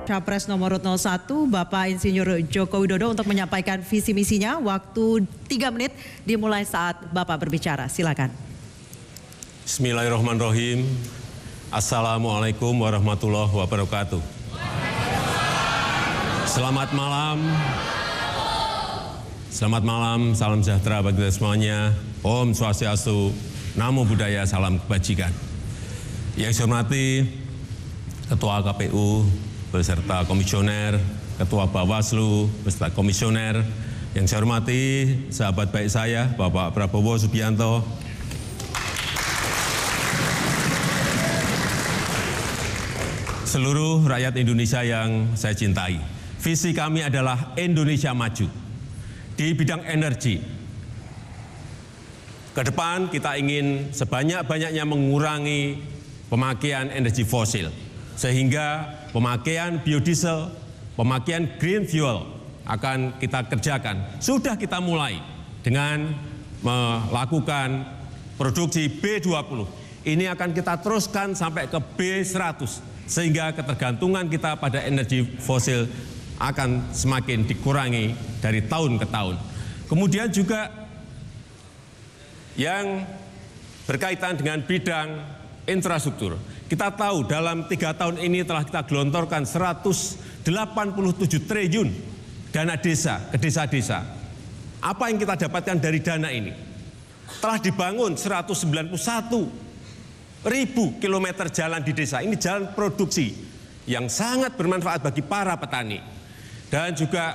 Capres nomor 01 Bapak Insinyur Joko Widodo untuk menyampaikan visi misinya. Waktu 3 menit dimulai saat Bapak berbicara. Silakan. Bismillahirrahmanirrahim. Assalamualaikum warahmatullahi wabarakatuh. Selamat malam. Selamat malam, salam sejahtera bagi kita semuanya. Om Swastiastu, Namo Buddhaya, salam kebajikan. Yang saya hormati Ketua KPU beserta komisioner, Ketua Bawaslu beserta komisioner, yang saya hormati sahabat baik saya, Bapak Prabowo Subianto, seluruh rakyat Indonesia yang saya cintai. Visi kami adalah Indonesia maju di bidang energi. Ke depan kita ingin sebanyak-banyaknya mengurangi pemakaian energi fosil, sehingga pemakaian biodiesel, pemakaian green fuel akan kita kerjakan. Sudah kita mulai dengan melakukan produksi B20. Ini akan kita teruskan sampai ke B100, sehingga ketergantungan kita pada energi fosil akan semakin dikurangi dari tahun ke tahun. Kemudian juga yang berkaitan dengan bidang infrastruktur. Kita tahu dalam 3 tahun ini telah kita gelontorkan 187 triliun dana desa ke desa-desa. Apa yang kita dapatkan dari dana ini? Telah dibangun 191.000 kilometer jalan di desa. Ini jalan produksi yang sangat bermanfaat bagi para petani. Dan juga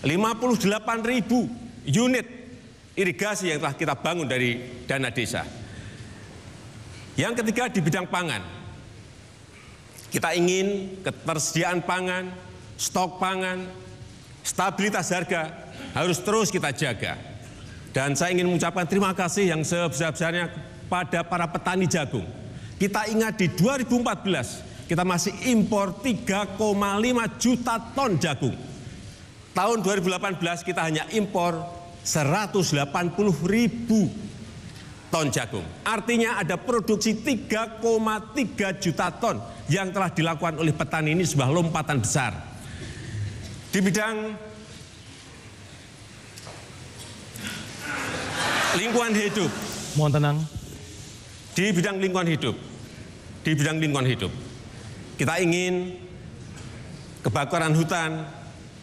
58.000 unit irigasi yang telah kita bangun dari dana desa. Yang ketiga di bidang pangan. Kita ingin ketersediaan pangan, stok pangan, stabilitas harga harus terus kita jaga. Dan saya ingin mengucapkan terima kasih yang sebesar-besarnya pada para petani jagung. Kita ingat di 2014 kita masih impor 3,5 juta ton jagung. Tahun 2018 kita hanya impor 180.000 ton jagung. Artinya ada produksi 3,3 juta ton yang telah dilakukan oleh petani. Ini sebuah lompatan besar. Di bidang lingkungan hidup. Mohon tenang. Di bidang lingkungan hidup. Kita ingin kebakaran hutan,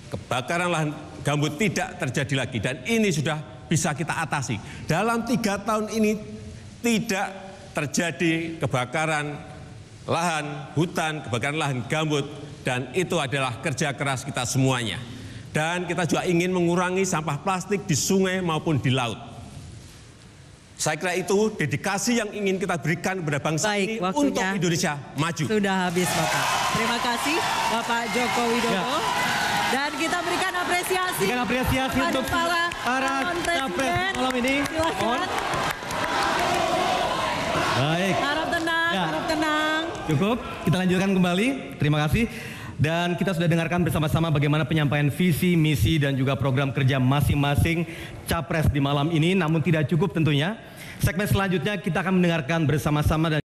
kebakaran lahan gambut tidak terjadi lagi, dan ini sudah bisa kita atasi. Dalam 3 tahun ini tidak terjadi kebakaran lahan hutan, kebakaran lahan gambut, dan itu adalah kerja keras kita semuanya. Dan kita juga ingin mengurangi sampah plastik di sungai maupun di laut. Saya kira itu dedikasi yang ingin kita berikan kepada bangsa ini untuk Indonesia maju. Sudah habis, Bapak. Terima kasih Bapak Joko Widodo. Ya. Dan kita berikan apresiasi untuk para capres malam ini. Silakan. Baik. Harap tenang, ya. Harap tenang. Cukup, kita lanjutkan kembali. Terima kasih. Dan kita sudah dengarkan bersama-sama bagaimana penyampaian visi, misi, dan juga program kerja masing-masing capres di malam ini. Namun tidak cukup tentunya. Segmen selanjutnya kita akan mendengarkan bersama-sama dan